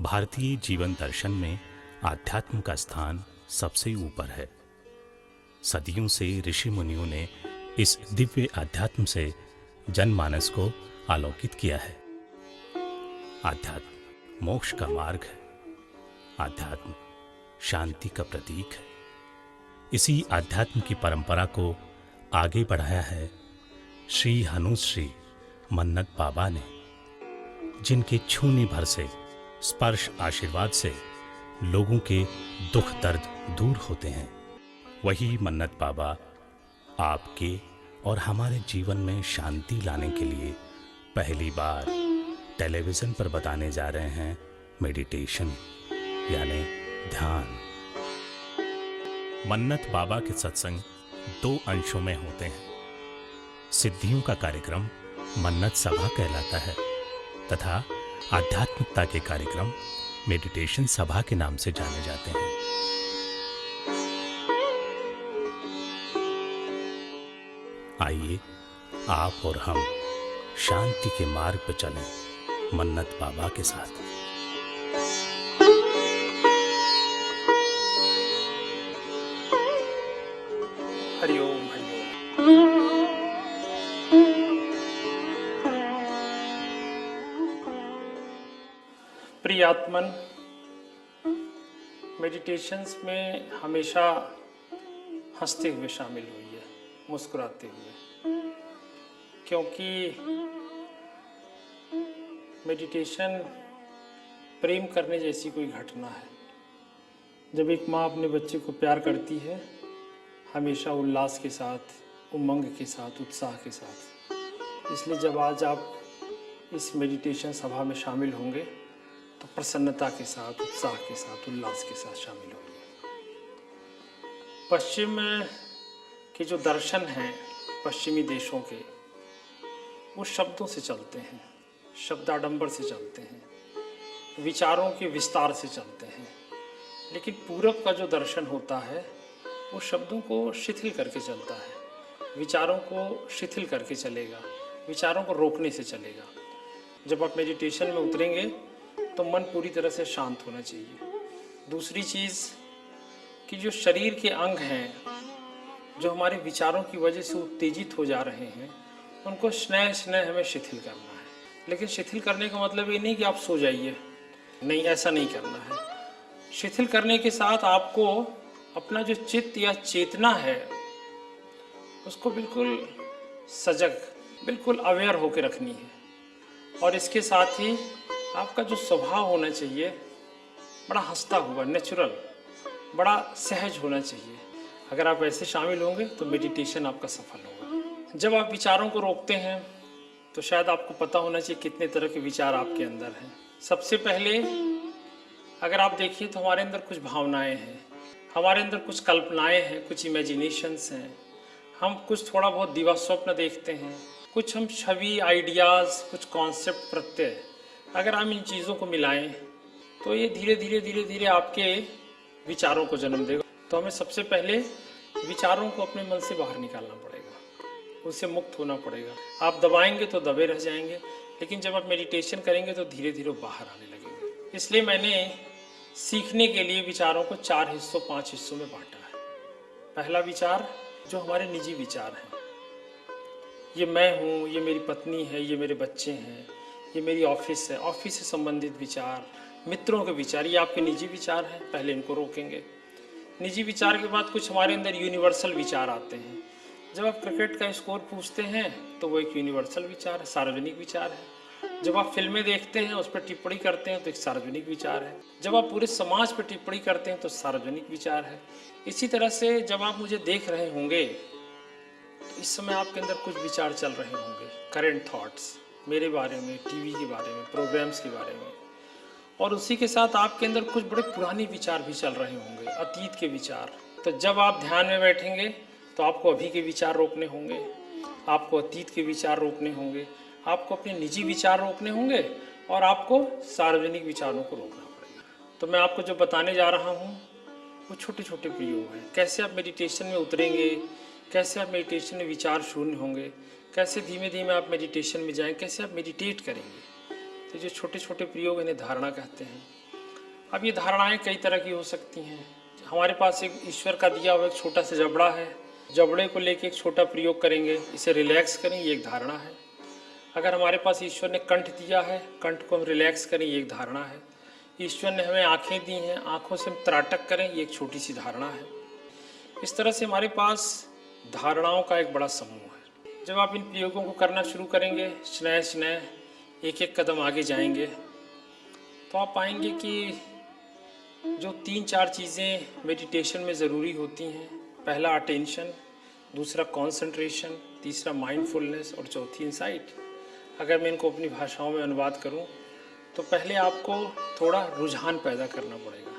भारतीय जीवन दर्शन में आध्यात्म का स्थान सबसे ऊपर है। सदियों से ऋषि मुनियों ने इस दिव्य आध्यात्म से जनमानस को आलोकित किया है। आध्यात्म मोक्ष का मार्ग है। आध्यात्म शांति का प्रतीक है। इसी आध्यात्म की परंपरा को आगे बढ़ाया है श्री हनुश्री मन्नत बाबा ने, जिनके छूने भर से स्पर्श आशीर्वाद से लोगों के दुख दर्द दूर होते हैं। वही मन्नत बाबा आपके और हमारे जीवन में शांति लाने के लिए पहली बार टेलीविज़न पर बताने जा रहे हैं मेडिटेशन यानी ध्यान। मन्नत बाबा के सत्संग 2 अंशों में होते हैं। सिद्धियों का कार्यक्रम मन्नत सभा कहलाता है तथा आध्यात्मिकता के कार्यक्रम मेडिटेशन सभा के नाम से जाने जाते हैं। आइए आप और हम शांति के मार्ग पर चलें मन्नत बाबा के साथ। हरिओम हरिओम। प्रिय आत्मन, मेडिटेशंस में हमेशा हंसते हुए शामिल हुई है, मुस्कुराते हुए, क्योंकि मेडिटेशन प्रेम करने जैसी कोई घटना है। जब एक माँ अपने बच्चे को प्यार करती है, हमेशा उल्लास के साथ, उमंग के साथ, उत्साह के साथ। इसलिए जब आज आप इस मेडिटेशन सभा में शामिल होंगे तो प्रसन्नता के साथ, उत्साह के साथ, उल्लास के साथ शामिल होंगे। पश्चिम के जो दर्शन हैं पश्चिमी देशों के, वो शब्दों से चलते हैं, शब्दाडंबर से चलते हैं, विचारों के विस्तार से चलते हैं। लेकिन पूरब का जो दर्शन होता है वो शब्दों को शिथिल करके चलता है, विचारों को शिथिल करके चलेगा, विचारों को रोकने से चलेगा। जब आप मेडिटेशन में उतरेंगे तो मन पूरी तरह से शांत होना चाहिए। दूसरी चीज़ कि जो शरीर के अंग हैं, जो हमारे विचारों की वजह से उत्तेजित हो जा रहे हैं, उनको स्नेह स्नेह हमें शिथिल करना है। लेकिन शिथिल करने का मतलब ये नहीं कि आप सो जाइए, नहीं, ऐसा नहीं करना है। शिथिल करने के साथ आपको अपना जो चित्त या चेतना है उसको बिल्कुल सजग, बिल्कुल अवेयर होकर रखनी है। और इसके साथ ही आपका जो स्वभाव होना चाहिए बड़ा हंसता हुआ, नेचुरल, बड़ा सहज होना चाहिए। अगर आप ऐसे शामिल होंगे तो मेडिटेशन आपका सफल होगा। जब आप विचारों को रोकते हैं तो शायद आपको पता होना चाहिए कितने तरह के विचार आपके अंदर हैं। सबसे पहले अगर आप देखिए तो हमारे अंदर कुछ भावनाएं हैं, हमारे अंदर कुछ कल्पनाएं हैं, कुछ इमेजिनेशंस हैं। हम कुछ थोड़ा बहुत दिवा स्वप्न देखते हैं, कुछ हम छवि, आइडियाज़, कुछ कॉन्सेप्ट, प्रत्यय। अगर हम इन चीज़ों को मिलाएं तो ये धीरे धीरे धीरे धीरे आपके विचारों को जन्म देगा। तो हमें सबसे पहले विचारों को अपने मन से बाहर निकालना पड़ेगा, उससे मुक्त होना पड़ेगा। आप दबाएंगे तो दबे रह जाएंगे, लेकिन जब आप मेडिटेशन करेंगे तो धीरे धीरे बाहर आने लगेंगे। इसलिए मैंने सीखने के लिए विचारों को 4 हिस्सों, 5 हिस्सों में बांटा है। पहला विचार जो हमारे निजी विचार हैं, ये मैं हूँ, ये मेरी पत्नी है, ये मेरे बच्चे हैं, ये मेरी ऑफिस है, ऑफिस से संबंधित विचार, मित्रों के विचार, ये आपके निजी विचार हैं। पहले इनको रोकेंगे। निजी विचार के बाद कुछ हमारे अंदर यूनिवर्सल विचार आते हैं। जब आप क्रिकेट का स्कोर पूछते हैं तो वो एक यूनिवर्सल विचार है, सार्वजनिक विचार है। जब आप फिल्में देखते हैं, उस पर टिप्पणी करते हैं तो एक सार्वजनिक विचार है। जब आप पूरे समाज पर टिप्पणी करते हैं तो सार्वजनिक विचार है। इसी तरह से जब आप मुझे देख रहे होंगे तो इस समय आपके अंदर कुछ विचार चल रहे होंगे, करेंट थॉट्स, मेरे बारे में, टीवी के बारे में, प्रोग्राम्स के बारे में। और उसी के साथ आपके अंदर कुछ बड़े पुराने विचार भी चल रहे होंगे, अतीत के विचार। तो जब आप ध्यान में बैठेंगे तो आपको अभी के विचार रोकने होंगे, आपको अतीत के विचार रोकने होंगे, आपको अपने निजी विचार रोकने होंगे और आपको सार्वजनिक विचारों को रोकना पड़ेगा। तो मैं आपको जो बताने जा रहा हूँ वो छोटे छोटे प्रयोग हैं। कैसे आप मेडिटेशन में उतरेंगे, कैसे आप मेडिटेशन में विचार शून्य होंगे, कैसे धीमे धीमे आप मेडिटेशन में जाएं, कैसे आप मेडिटेट करेंगे। तो जो छोटे छोटे प्रयोग इन्हें धारणा कहते हैं। अब ये धारणाएं कई तरह की हो सकती हैं। हमारे पास एक ईश्वर का दिया हुआ एक छोटा सा जबड़ा है, जबड़े को लेके एक छोटा प्रयोग करेंगे, इसे रिलैक्स करें, ये एक धारणा है। अगर हमारे पास ईश्वर ने कंठ दिया है, कंठ को हम रिलैक्स करें, ये एक धारणा है। ईश्वर ने हमें आंखें दी हैं, आंखों से हम त्राटक करें, ये एक छोटी सी धारणा है। इस तरह से हमारे पास धारणाओं का एक बड़ा समूह है। जब आप इन प्रयोगों को करना शुरू करेंगे, स्नेह स्नेह एक एक कदम आगे जाएंगे, तो आप पाएंगे कि जो 3-4 चीज़ें मेडिटेशन में ज़रूरी होती हैं, पहला अटेंशन, दूसरा कंसंट्रेशन, तीसरा माइंडफुलनेस और चौथी इंसाइट। अगर मैं इनको अपनी भाषाओं में अनुवाद करूं, तो पहले आपको थोड़ा रुझान पैदा करना पड़ेगा,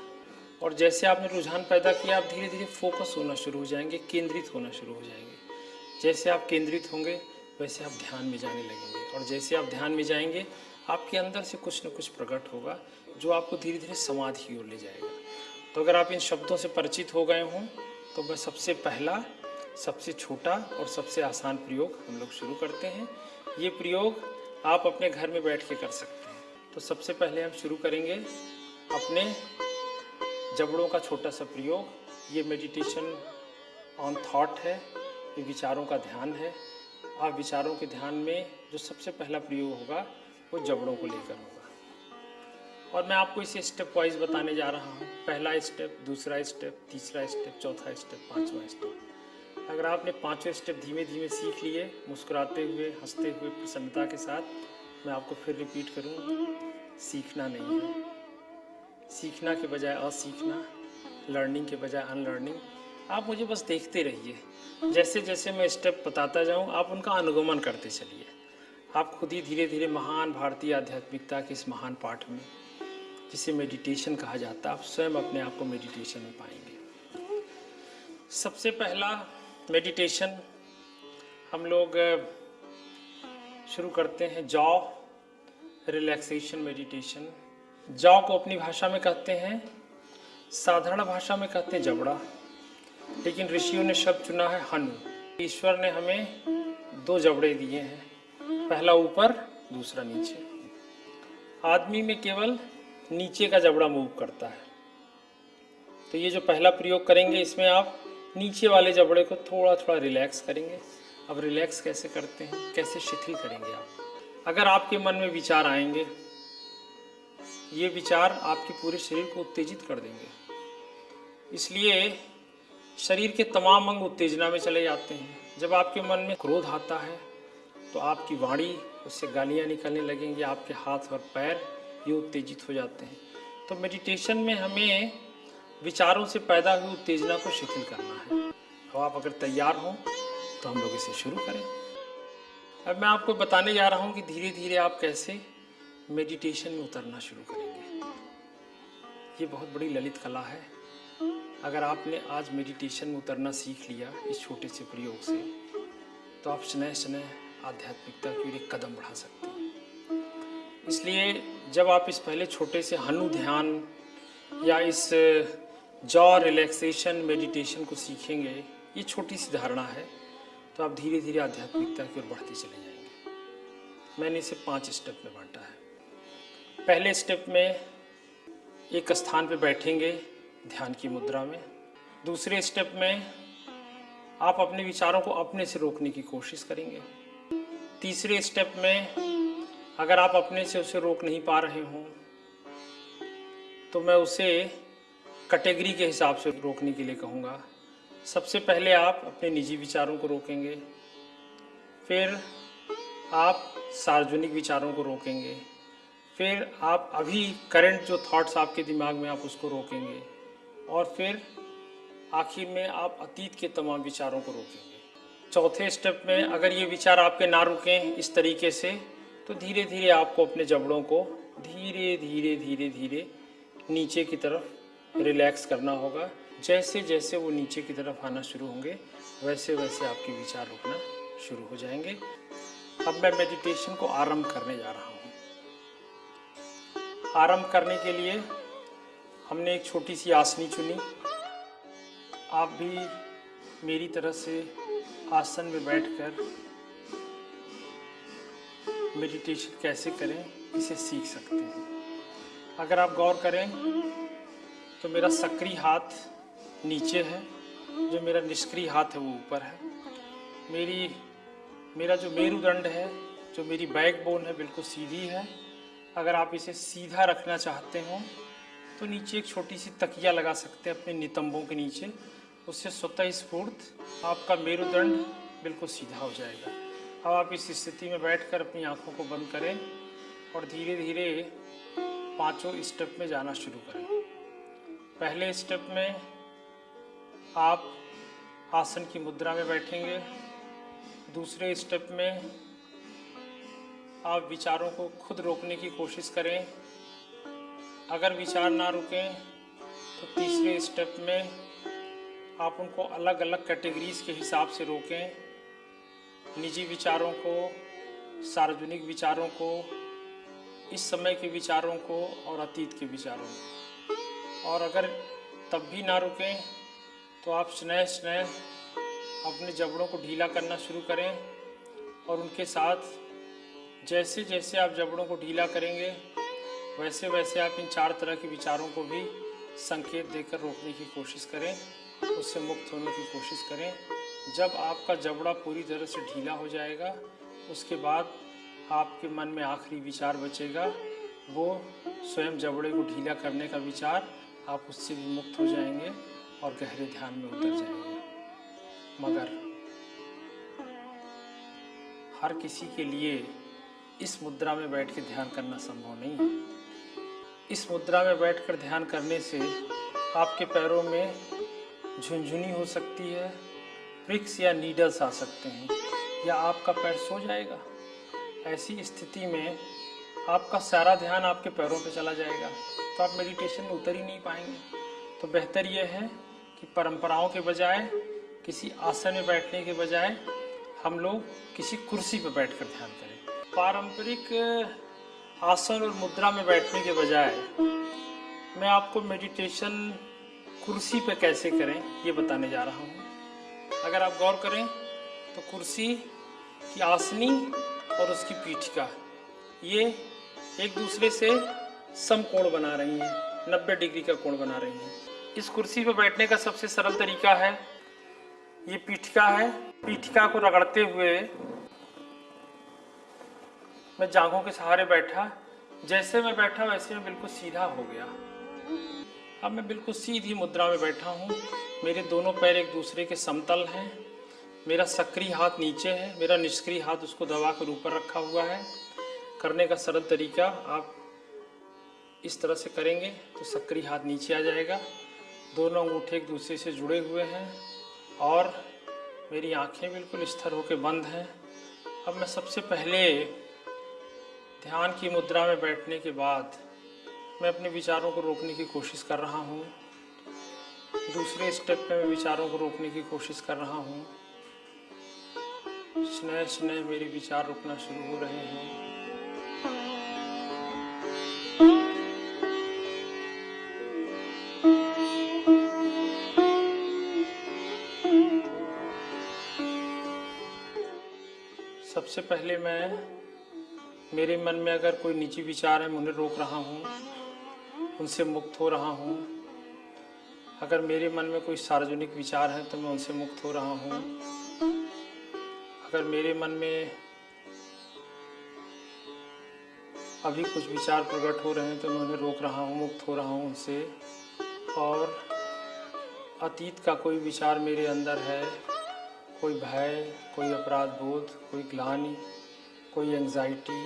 और जैसे आपने रुझान पैदा किया, आप धीरे धीरे फोकस होना शुरू हो जाएंगे, केंद्रित होना शुरू हो जाएंगे। जैसे आप केंद्रित होंगे, वैसे आप ध्यान में जाने लगेंगे, और जैसे आप ध्यान में जाएंगे, आपके अंदर से कुछ न कुछ प्रकट होगा जो आपको धीरे धीरे समाधि की ओर ले जाएगा। तो अगर आप इन शब्दों से परिचित हो गए हों, तो मैं सबसे पहला, सबसे छोटा और सबसे आसान प्रयोग हम लोग शुरू करते हैं। ये प्रयोग आप अपने घर में बैठ के कर सकते हैं। तो सबसे पहले हम शुरू करेंगे अपने जबड़ों का छोटा सा प्रयोग। ये मेडिटेशन ऑन थॉट है, ये विचारों का ध्यान है। आप विचारों के ध्यान में जो सबसे पहला प्रयोग होगा वो जबड़ों को लेकर होगा, और मैं आपको इसे स्टेप वाइज बताने जा रहा हूँ। पहला स्टेप, दूसरा स्टेप, तीसरा स्टेप, चौथा स्टेप, पांचवा स्टेप। अगर आपने पांचों स्टेप धीमे धीमे सीख लिए, मुस्कुराते हुए, हंसते हुए, प्रसन्नता के साथ, मैं आपको फिर रिपीट करूँ, सीखना नहीं है, सीखना के बजाय असीखना, लर्निंग के बजाय अनलर्निंग। आप मुझे बस देखते रहिए, जैसे जैसे मैं स्टेप बताता जाऊँ, आप उनका अनुगमन करते चलिए। आप खुद ही धीरे धीरे महान भारतीय आध्यात्मिकता के इस महान पाठ में, जिसे मेडिटेशन कहा जाता है, आप स्वयं अपने आप को मेडिटेशन में पाएंगे। सबसे पहला मेडिटेशन हम लोग शुरू करते हैं जॉ रिलैक्सेशन मेडिटेशन। जॉ को अपनी भाषा में कहते हैं, साधारण भाषा में कहते हैं जबड़ा, लेकिन ऋषियों ने शब्द चुना है हनु। ईश्वर ने हमें 2 जबड़े दिए हैं, पहला ऊपर, दूसरा नीचे। आदमी में केवल नीचे का जबड़ा मूव करता है। तो ये जो पहला प्रयोग करेंगे, इसमें आप नीचे वाले जबड़े को थोड़ा थोड़ा रिलैक्स करेंगे। अब रिलैक्स कैसे करते हैं, कैसे शिथिल करेंगे आप? अगर आपके मन में विचार आएंगे, ये विचार आपके पूरे शरीर को उत्तेजित कर देंगे, इसलिए शरीर के तमाम अंग उत्तेजना में चले जाते हैं। जब आपके मन में क्रोध आता है, तो आपकी वाणी, उससे गालियाँ निकलने लगेंगी, आपके हाथ और पैर ये उत्तेजित हो जाते हैं। तो मेडिटेशन में हमें विचारों से पैदा हुई उत्तेजना को शिथिल करना है। अब आप अगर तैयार हों, तो हम लोग इसे शुरू करें। अब मैं आपको बताने जा रहा हूँ कि धीरे धीरे आप कैसे मेडिटेशन में उतरना शुरू करेंगे। ये बहुत बड़ी ललित कला है। अगर आपने आज मेडिटेशन में उतरना सीख लिया इस छोटे से प्रयोग से, तो आप स्नेह स्नेह आध्यात्मिकता की ओर एक कदम बढ़ा सकते हैं। इसलिए जब आप इस पहले छोटे से हनु ध्यान या इस जॉ रिलैक्सेशन मेडिटेशन को सीखेंगे, ये छोटी सी धारणा है, तो आप धीरे धीरे आध्यात्मिकता की ओर बढ़ते चले जाएंगे। मैंने इसे 5 स्टेप में बांटा है। पहले स्टेप में एक स्थान पर बैठेंगे ध्यान की मुद्रा में। दूसरे स्टेप में आप अपने विचारों को अपने से रोकने की कोशिश करेंगे। तीसरे स्टेप में अगर आप अपने से उसे रोक नहीं पा रहे हों, तो मैं उसे कैटेगरी के हिसाब से रोकने के लिए कहूँगा। सबसे पहले आप अपने निजी विचारों को रोकेंगे, फिर आप सार्वजनिक विचारों को रोकेंगे, फिर आप अभी करंट जो थॉट्स आपके दिमाग में, आप उसको रोकेंगे, और फिर आखिर में आप अतीत के तमाम विचारों को रोकेंगे। चौथे स्टेप में अगर ये विचार आपके ना रुकें इस तरीके से, तो धीरे धीरे आपको अपने जबड़ों को धीरे धीरे धीरे धीरे नीचे की तरफ रिलैक्स करना होगा। जैसे जैसे वो नीचे की तरफ आना शुरू होंगे, वैसे वैसे आपके विचार रुकना शुरू हो जाएंगे। अब मैं मेडिटेशन को आरंभ करने जा रहा हूँ। आरंभ करने के लिए हमने एक छोटी सी आसनी चुनी। आप भी मेरी तरह से आसन में बैठकर मेडिटेशन कैसे करें, इसे सीख सकते हैं। अगर आप गौर करें तो मेरा सक्रिय हाथ नीचे है, जो मेरा निष्क्रिय हाथ है वो ऊपर है। मेरा जो मेरुदंड है, जो मेरी बैकबोन है, बिल्कुल सीधी है। अगर आप इसे सीधा रखना चाहते हो तो नीचे एक छोटी सी तकिया लगा सकते हैं अपने नितंबों के नीचे। उससे स्वतः स्फूर्त आपका मेरुदंड बिल्कुल सीधा हो जाएगा। अब आप इस स्थिति में बैठकर अपनी आंखों को बंद करें और धीरे धीरे 5 स्टेप में जाना शुरू करें। पहले स्टेप में आप आसन की मुद्रा में बैठेंगे। दूसरे स्टेप में आप विचारों को खुद रोकने की कोशिश करें। अगर विचार ना रुकें तो तीसरे स्टेप में आप उनको अलग अलग कैटेगरीज के हिसाब से रोकें। निजी विचारों को, सार्वजनिक विचारों को, इस समय के विचारों को और अतीत के विचारों को। और अगर तब भी ना रुकें तो आप स्नेह अपने जबड़ों को ढीला करना शुरू करें और उनके साथ जैसे जैसे आप जबड़ों को ढीला करेंगे वैसे वैसे आप इन 4 तरह के विचारों को भी संकेत देकर रोकने की कोशिश करें, उससे मुक्त होने की कोशिश करें। जब आपका जबड़ा पूरी तरह से ढीला हो जाएगा उसके बाद आपके मन में आखिरी विचार बचेगा, वो स्वयं जबड़े को ढीला करने का विचार। आप उससे भी मुक्त हो जाएंगे और गहरे ध्यान में उतर जाएंगे। मगर हर किसी के लिए इस मुद्रा में बैठ के ध्यान करना संभव नहीं है। इस मुद्रा में बैठकर ध्यान करने से आपके पैरों में झुनझुनी हो सकती है, प्रिक्स या नीडल्स आ सकते हैं, या आपका पैर सो जाएगा। ऐसी स्थिति में आपका सारा ध्यान आपके पैरों पे चला जाएगा, तो आप मेडिटेशन में उतर ही नहीं पाएंगे। तो बेहतर यह है कि परंपराओं के बजाय, किसी आसन में बैठने के बजाय हम लोग किसी कुर्सी पर बैठकर ध्यान करें। पारंपरिक आसन और मुद्रा में बैठने के बजाय मैं आपको मेडिटेशन कुर्सी पर कैसे करें ये बताने जा रहा हूँ। अगर आप गौर करें तो कुर्सी की आसनी और उसकी पीठिका ये एक दूसरे से समकोण बना रही हैं, 90 डिग्री का कोण बना रही हैं। इस कुर्सी पर बैठने का सबसे सरल तरीका है, ये पीठिका है, पीठिका को रगड़ते हुए मैं जांघों के सहारे बैठा। जैसे मैं बैठा वैसे मैं बिल्कुल सीधा हो गया। अब मैं बिल्कुल सीधी मुद्रा में बैठा हूँ। मेरे दोनों पैर एक दूसरे के समतल हैं। मेरा सक्रिय हाथ नीचे है, मेरा निष्क्रिय हाथ उसको दबा कर ऊपर रखा हुआ है। करने का सरल तरीका, आप इस तरह से करेंगे तो सक्रिय हाथ नीचे आ जाएगा, दोनों अंगूठे एक दूसरे से जुड़े हुए हैं और मेरी आंखें बिल्कुल स्थिर होकर बंद हैं। अब मैं सबसे पहले ध्यान की मुद्रा में बैठने के बाद मैं अपने विचारों को रोकने की कोशिश कर रहा हूँ। दूसरे स्टेप में मैं विचारों को रोकने की कोशिश कर रहा हूँ। स्नेह मेरे विचार रुकना शुरू हो रहे हैं। सबसे पहले मैं मेरे मन में अगर कोई निजी विचार है मैं उन्हें रोक रहा हूँ, उनसे मुक्त हो रहा हूँ। अगर मेरे मन में कोई सार्वजनिक विचार है तो मैं उनसे मुक्त हो रहा हूँ। अगर मेरे मन में अभी कुछ विचार प्रकट हो रहे हैं तो मैं उन्हें रोक रहा हूँ, मुक्त हो रहा हूँ उनसे। और अतीत का कोई विचार मेरे अंदर है, कोई भय, कोई अपराध बोध, कोई ग्लानि, कोई एंग्जाइटी,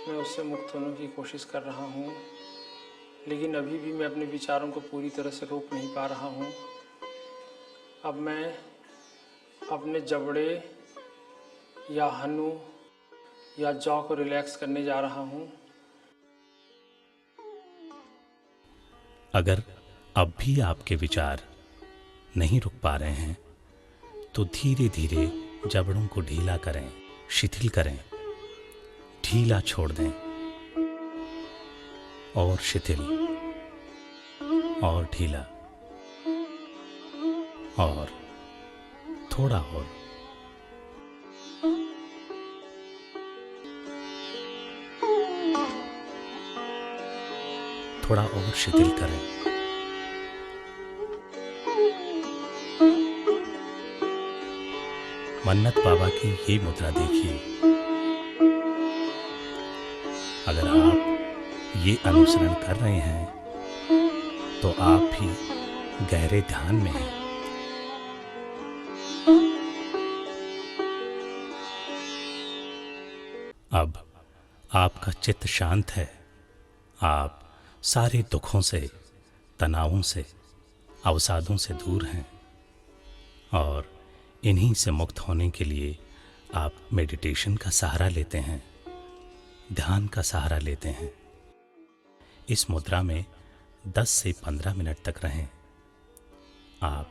मैं उससे मुक्त होने की कोशिश कर रहा हूँ। लेकिन अभी भी मैं अपने विचारों को पूरी तरह से रोक नहीं पा रहा हूँ। अब मैं अपने जबड़े या हनु या जॉ को रिलैक्स करने जा रहा हूँ। अगर अब भी आपके विचार नहीं रुक पा रहे हैं तो धीरे धीरे जबड़ों को ढीला करें, शिथिल करें, ढीला छोड़ दें और शिथिल और ढीला और थोड़ा और। थोड़ा और शिथिल करें। मन्नत बाबा की ये मुद्रा देखिए। अगर आप ये अनुसरण कर रहे हैं तो आप भी गहरे ध्यान में हैं। अब आपका चित्त शांत है। आप सारे दुखों से, तनावों से, अवसादों से दूर हैं और इन्हीं से मुक्त होने के लिए आप मेडिटेशन का सहारा लेते हैं, ध्यान का सहारा लेते हैं। इस मुद्रा में 10 से 15 मिनट तक रहें। आप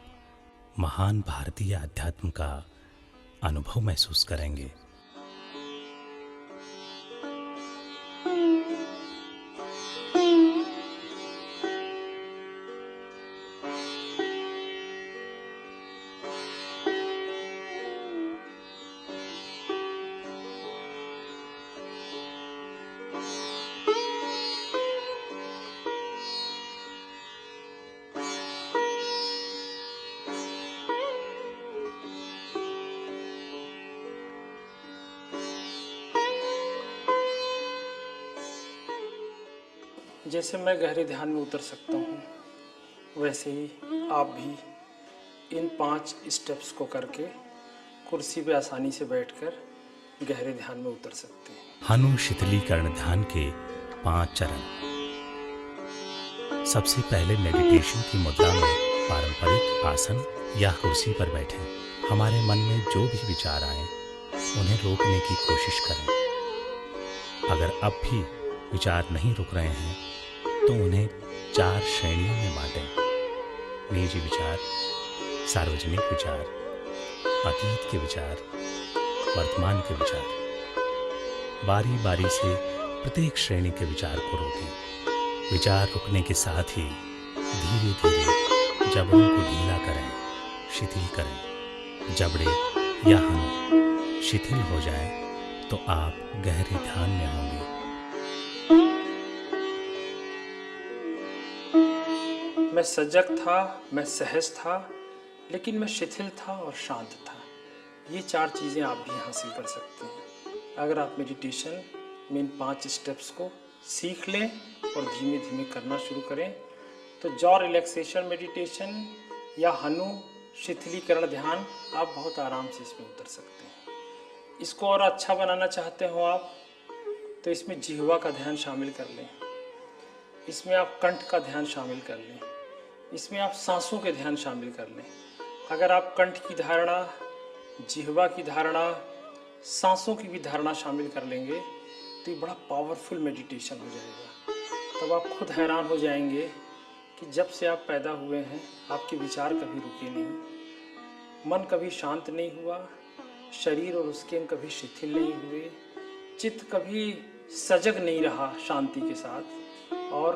महान भारतीय अध्यात्म का अनुभव महसूस करेंगे। जैसे मैं गहरे ध्यान में उतर सकता हूँ, वैसे ही आप भी इन 5 स्टेप्स को करके कुर्सी पे आसानी से बैठकर गहरे ध्यान में उतर सकते हैं। हनु शीतलीकरण ध्यान के 5 चरण। सबसे पहले मेडिटेशन की मुद्रा में पारंपरिक आसन या कुर्सी पर बैठें। हमारे मन में जो भी विचार आए उन्हें रोकने की कोशिश करें। अगर अब भी विचार नहीं रुक रहे हैं तो उन्हें 4 श्रेणियों में बांटें। निजी विचार, सार्वजनिक विचार, अतीत के विचार, वर्तमान के विचार। बारी बारी से प्रत्येक श्रेणी के विचार को रोकें। विचार रुकने के साथ ही धीरे धीरे जबड़ों को ढीला करें, शिथिल करें। जबड़े या हनु शिथिल हो जाएं तो आप गहरे ध्यान में होंगे। मैं सजग था, मैं सहज था, लेकिन मैं शिथिल था और शांत था। ये 4 चीज़ें आप भी हासिल कर सकते हैं अगर आप मेडिटेशन में इन 5 स्टेप्स को सीख लें और धीमे धीमे करना शुरू करें। तो जॉ रिलैक्सेशन मेडिटेशन या हनु शिथिलीकरण ध्यान आप बहुत आराम से इसमें उतर सकते हैं। इसको और अच्छा बनाना चाहते हो आप तो इसमें जिह्वा का ध्यान शामिल कर लें, इसमें आप कंठ का ध्यान शामिल कर लें, इसमें आप सांसों के ध्यान शामिल कर लें। अगर आप कंठ की धारणा, जिह्वा की धारणा, सांसों की भी धारणा शामिल कर लेंगे तो ये बड़ा पावरफुल मेडिटेशन हो जाएगा। तब आप खुद हैरान हो जाएंगे कि जब से आप पैदा हुए हैं आपके विचार कभी रुके नहीं, मन कभी शांत नहीं हुआ, शरीर और उसके अंग कभी शिथिल नहीं हुए, चित्त कभी सजग नहीं रहा शांति के साथ, और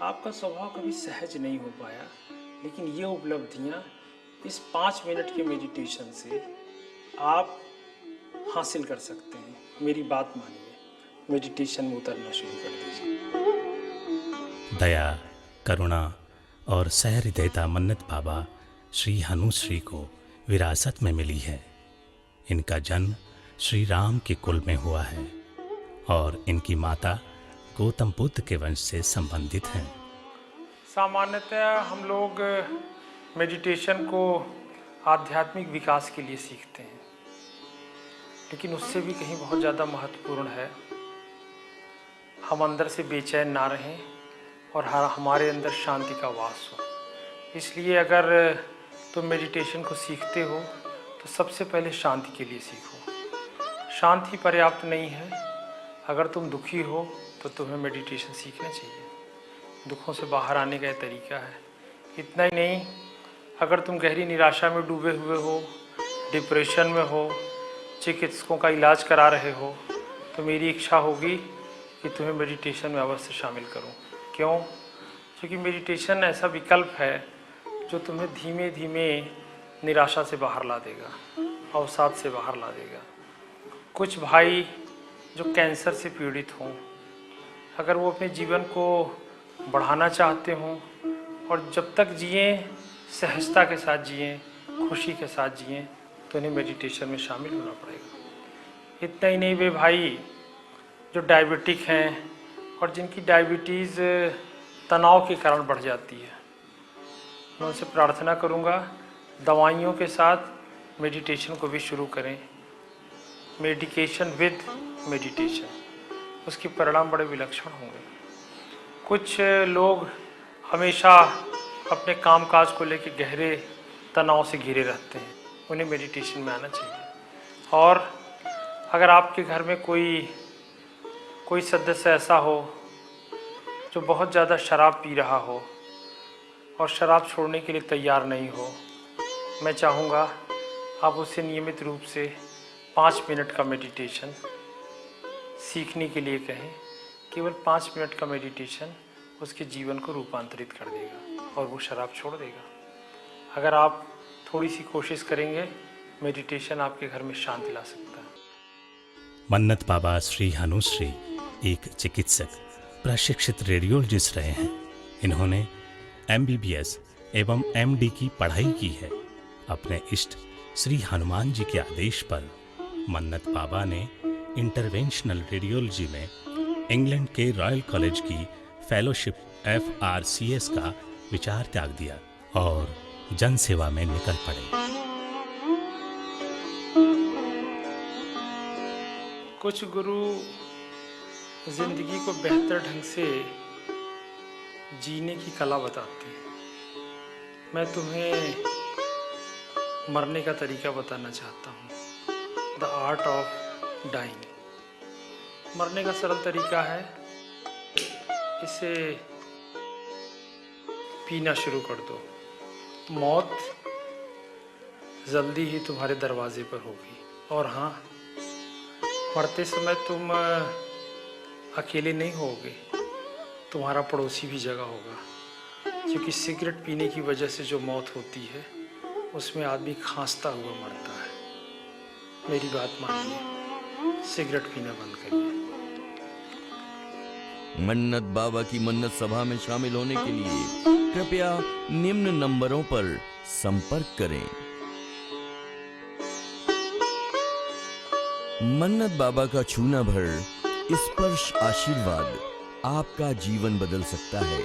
आपका स्वभाव कभी सहज नहीं हो पाया। लेकिन ये उपलब्धियाँ इस 5 मिनट के मेडिटेशन से आप हासिल कर सकते हैं। मेरी बात मानिए, मेडिटेशन में उतरना शुरू कर दीजिए। दया, करुणा और सहृदयता मन्नत बाबा श्री हनुश्री को विरासत में मिली है। इनका जन्म श्री राम के कुल में हुआ है और इनकी माता गौतम बुद्ध के वंश से संबंधित हैं। सामान्यतः हम लोग मेडिटेशन को आध्यात्मिक विकास के लिए सीखते हैं, लेकिन उससे भी कहीं बहुत ज़्यादा महत्वपूर्ण है हम अंदर से बेचैन ना रहें और हमारे अंदर शांति का वास हो। इसलिए अगर तुम मेडिटेशन को सीखते हो तो सबसे पहले शांति के लिए सीखो। शांति पर्याप्त नहीं है। अगर तुम दुखी हो तो तुम्हें मेडिटेशन सीखना चाहिए। दुखों से बाहर आने का यह तरीका है। इतना ही नहीं, अगर तुम गहरी निराशा में डूबे हुए हो, डिप्रेशन में हो, चिकित्सकों का इलाज करा रहे हो, तो मेरी इच्छा होगी कि तुम्हें मेडिटेशन में अवश्य शामिल करूं। क्यों? क्योंकि मेडिटेशन ऐसा विकल्प है जो तुम्हें धीमे धीमे निराशा से बाहर ला देगा, अवसाद से बाहर ला देगा। कुछ भाई जो कैंसर से पीड़ित हों, अगर वो अपने जीवन को बढ़ाना चाहते हो और जब तक जिए सहजता के साथ जिए, खुशी के साथ जिए, तो उन्हें मेडिटेशन में शामिल होना पड़ेगा। इतना ही नहीं वे भाई जो डायबिटिक हैं और जिनकी डायबिटीज़ तनाव के कारण बढ़ जाती है, मैं उनसे प्रार्थना करूंगा दवाइयों के साथ मेडिटेशन को भी शुरू करें। मेडिकेशन विद मेडिटेशन, उसके परिणाम बड़े विलक्षण होंगे। कुछ लोग हमेशा अपने कामकाज को लेकर गहरे तनाव से घिरे रहते हैं, उन्हें मेडिटेशन में आना चाहिए। और अगर आपके घर में कोई सदस्य ऐसा हो जो बहुत ज़्यादा शराब पी रहा हो और शराब छोड़ने के लिए तैयार नहीं हो, मैं चाहूँगा आप उसे नियमित रूप से 5 मिनट का मेडिटेशन सीखने के लिए कहें। केवल 5 मिनट का मेडिटेशन उसके जीवन को रूपांतरित कर देगा और वो शराब छोड़ देगा। अगर आप थोड़ी सी कोशिश करेंगे, मेडिटेशन आपके घर में शांति ला सकता है। मन्नत बाबा श्री हनुश्री एक चिकित्सक, प्रशिक्षित रेडियोलॉजिस्ट रहे हैं। इन्होंने MBBS एवं MD की पढ़ाई की है। अपने इष्ट श्री हनुमान जी के आदेश पर मन्नत बाबा ने इंटरवेंशनल रेडियोलॉजी में इंग्लैंड के रॉयल कॉलेज की फेलोशिप FRCS का विचार त्याग दिया और जन सेवा में निकल पड़े। कुछ गुरु जिंदगी को बेहतर ढंग से जीने की कला बताते हैं। मैं तुम्हें मरने का तरीका बताना चाहता हूँ। The art of dying. मरने का सरल तरीका है, इसे पीना शुरू कर दो। मौत जल्दी ही तुम्हारे दरवाजे पर होगी। और हाँ, मरते समय तुम अकेले नहीं होगे, तुम्हारा पड़ोसी भी जगह होगा। क्योंकि सिगरेट पीने की वजह से जो मौत होती है, उसमें आदमी खांसता हुआ मरता है। मेरी बात मानिए, सिगरेट पीना बंद करिए। मन्नत बाबा की मन्नत सभा में शामिल होने के लिए कृपया निम्न नंबरों पर संपर्क करें। मन्नत बाबा का छूना भर स्पर्श आशीर्वाद आपका जीवन बदल सकता है।